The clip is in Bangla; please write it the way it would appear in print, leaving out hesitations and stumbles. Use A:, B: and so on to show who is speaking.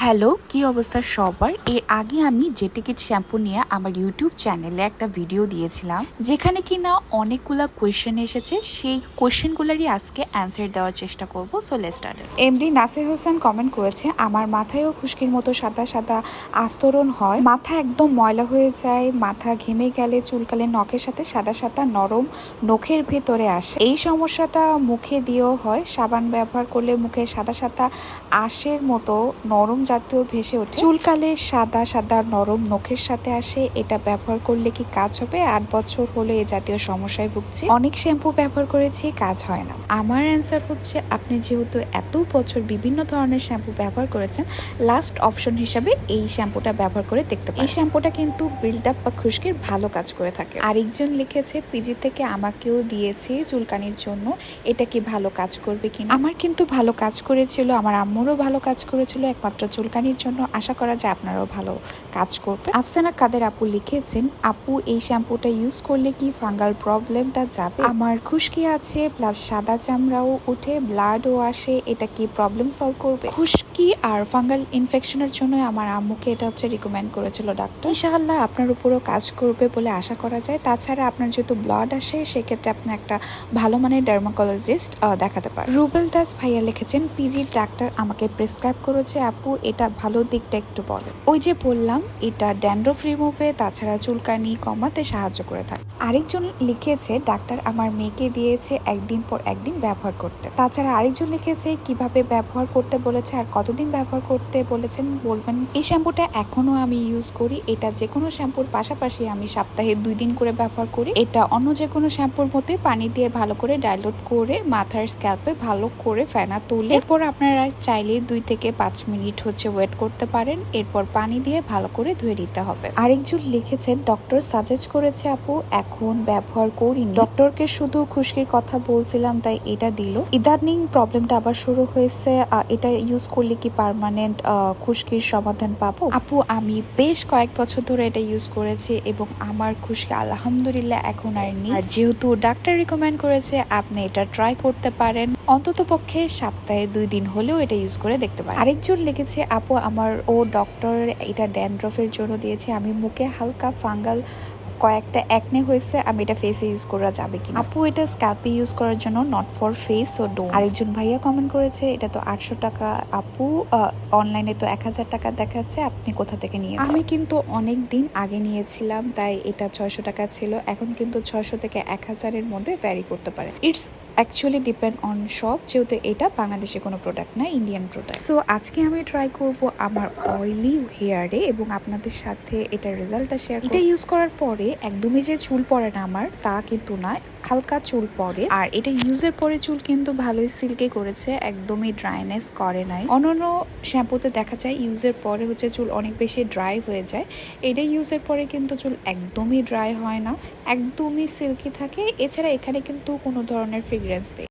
A: হ্যালো, কি অবস্থা সবার? এর আগে আমি জেটিকেট শ্যাম্পু নিয়ে আমার ইউটিউব চ্যানেলে একটা ভিডিও দিয়েছিলাম, যেখানে কিনা অনেকগুলা কোয়েশ্চেন এসেছে। সেই কোয়েশ্চেনগুলোরই আজকে অ্যান্সার দেওয়ার চেষ্টা করব। So let's start. MD Nasir Hossain comment করেছে, আমার মাথায়ও খুশকির মতো সাদা সাদা আস্তরণ হয়, মাথা একদম ময়লা হয়ে যায়, মাথা ঘেমে গেলে চুলকালে নখের সাথে সাদা সাদা নরম নখের ভেতরে আসে। এই সমস্যাটা মুখে দিয়েও হয়, সাবান ব্যবহার করলে মুখে সাদা সাদা আঁশের মতো নরম জাতীয় ভেসে ওঠে, চুলকালে সাদা সাদা নরম নখের সাথে আসে। এটা ব্যবহার করলে কি কাজ হবে? 8 বছর হলো এই জাতীয় সমস্যায় ভুগছি, অনেক শ্যাম্পু ব্যবহার করেছি, কাজ হয় না। আমার অ্যান্সার হচ্ছে, আপনি যেহেতু এত বছর বিভিন্ন ধরনের শ্যাম্পু ব্যবহার করেছেন, লাস্ট অপশন হিসাবে এই শ্যাম্পুটা ব্যবহার করে দেখতে পারেন। এই শ্যাম্পুটা কিন্তু বিল্ড আপ বা খুশকির ভালো কাজ করে থাকে। আরেকজন লিখেছে, পিজি থেকে আমাকেও দিয়েছে চুলকানির জন্য, এটা কি ভালো কাজ করবে কিনা? আমার কিন্তু ভালো কাজ করেছিল, আমার আম্মুরও ভালো কাজ করেছিল, একমাত্র চুলকানির জন্য। আশা করা যায় আপনারাও ভালো কাজ করবে। আফসানা কাদের আপু লিখেছেন, আপু এই শ্যাম্পুটা ইউজ করলে কি ফাঙ্গাল প্রবলেমটা যাবে? আমার খুশকি আছে প্লাস সাদা চামড়াও উঠে, ব্লাডও আসে, এটা কি প্রবলেম সলভ করবে? খুশকি আর ফাঙ্গাল ইনফেকশনের জন্য আমার আম্মুকে এটা রিকমেন্ড করেছিল ডাক্তার। ইনশাআল্লাহ আপনার উপরও কাজ করবে বলে আশা করা যায়। তাছাড়া আপনার যেহেতু ব্লাড আসে, সেক্ষেত্রে আপনি একটা ভালো মানের ডার্মাকোলজিস্ট দেখাতে পারেন। রুবেল দাস ভাইয়া লিখেছেন, পিজির ডাক্তার আমাকে প্রেসক্রাইব করেছে, আপু এটা ভালো দিকটা একটু বলে। ওই যে বললাম, এটা ড্যান্ড্রফ রিমুভে তাছাড়া চুলকানি কমাতে সাহায্য করে থাকে। আরেকজন লিখেছে, ডাক্তার আমার মেয়েকে দিয়েছে একদিন পর একদিন ব্যবহার করতে। তাছাড়া আরেকজন লিখেছে, কিভাবে ব্যবহার করতে বলেছে আর কতদিন ব্যবহার করতে বলেছেন বলবেন। এই শ্যাম্পুটা এখনো আমি ইউজ করি, এটা যে কোনো শ্যাম্পুর পাশাপাশি আমি সপ্তাহে 2 দিন করে ব্যবহার করি। এটা অন্য যে কোনো শ্যাম্পুর মধ্যে পানি দিয়ে ভালো করে ডাইলুট করে মাথার স্ক্যাল্পে ভালো করে ফেনা তুলে, এরপর আপনারা চাইলে 2 থেকে 5 মিনিট ওয়েট করতে পারেন। এরপর পানি দিয়ে ভালো করে ধুয়ে নিতে হবে। আরেকজন লিখেছেন, ডক্টর সাজেস্ট করেছে আপু, এখন ব্যবহার করিনি, ডক্টরকে শুধু খুশকির কথা বলছিলাম তাই এটা দিল। ইদানিং প্রবলেমটা আবার শুরু হয়েছে, এটা ইউজ করলে কি পার্মানেন্ট খুশকির সমাধান পাবো? আপু আমি বেশ কয়েক বছর ধরে এটা ইউজ করেছি এবং আমার খুশকি আলহামদুলিল্লাহ এখন আর নেই। আর যেহেতু ডাক্তার রিকমেন্ড করেছে, আপনি এটা ট্রাই করতে পারেন, অন্তত পক্ষে সপ্তাহে 2 দিন হলেও এটা ইউজ করে দেখতে পারেন। আরেকজন লিখেছে, আপু আমার ডক্টর এটা ড্যান্ড্রফের জন্য দিয়েছে, আমি মুখে হালকা ফাঙ্গাল কয়েকটা একনে হয়েছে, আমি এটা ফেসে ইউজ করা যাবে কিনা? আপু এটা স্ক্যাল্পে ইউজ করার জন্য, not for face, so don't. আরেকজন ভাইয়া কমেন্ট করেছে, এটা তো 800 টাকা আপু, অনলাইনে তো 1000 টাকা দেখাচ্ছে, আপনি কোথা থেকে নিয়েছেন? আমি কিন্তু অনেক দিন আগে নিয়েছিলাম, তাই এটা 600 টাকা ছিল, এখন কিন্তু 600 থেকে 1000 এর মধ্যে ভ্যারি করতে পারে। It's actually depend on shop, যেহেতু এটা বাংলাদেশে কোনো প্রোডাক্ট না, ইন্ডিয়ান প্রোডাক্ট। সো আজকে আমি ট্রাই করব আমার অয়েলি হেয়ারে এবং আপনাদের সাথে এটার রেজাল্টটা শেয়ার। এটা ইউজ করার পরে একদমই যে চুল পড়ে না আমার, তা কিন্তু না, হালকা চুল পড়ে। আর এটা ইউজের পরে চুল কিন্তু ভালোই সিল্কি করেছে, একদমই ড্রাইনেস করে নাই। অন্যান্য শ্যাম্পুতে দেখা যায় ইউজের পরে চুল অনেক বেশি ড্রাই হয়ে যায়, এটা ইউজের পরে কিন্তু চুল একদমই ড্রাই হয় না, একদমই সিল্কি থাকে। এছাড়া এখানে কিন্তু কোনো ধরনের ফ্রেগ্রেন্স নেই।